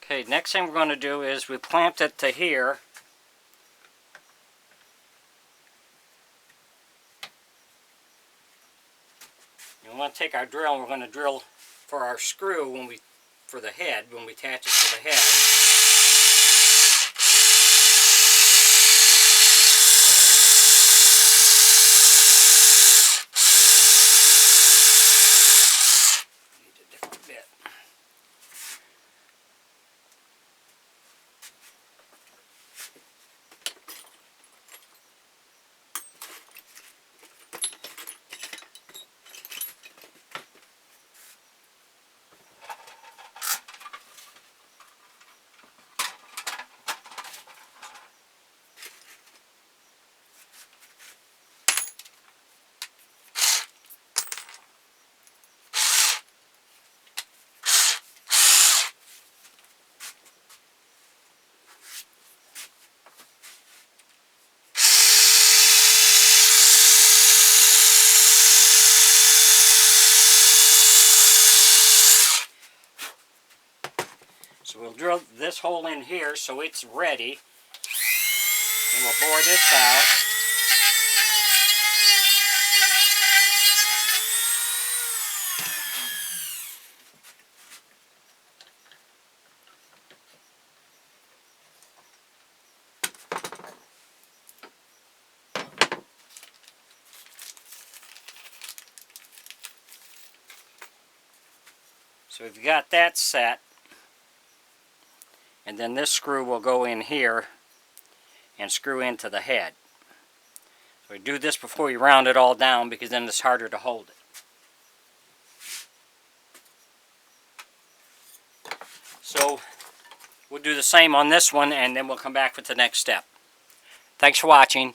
Okay, next thing we're going to do is we clamped it to here. And we want to take our drill and we're going to drill for our screw for the head, when we attach it to the head. Need a different bit. So we'll drill this hole in here so it's ready. And we'll bore this out. So we've got that set. And then this screw will go in here and screw into the head. So we do this before we round it all down, because then it's harder to hold it. So we'll do the same on this one, and then we'll come back with the next step. Thanks for watching.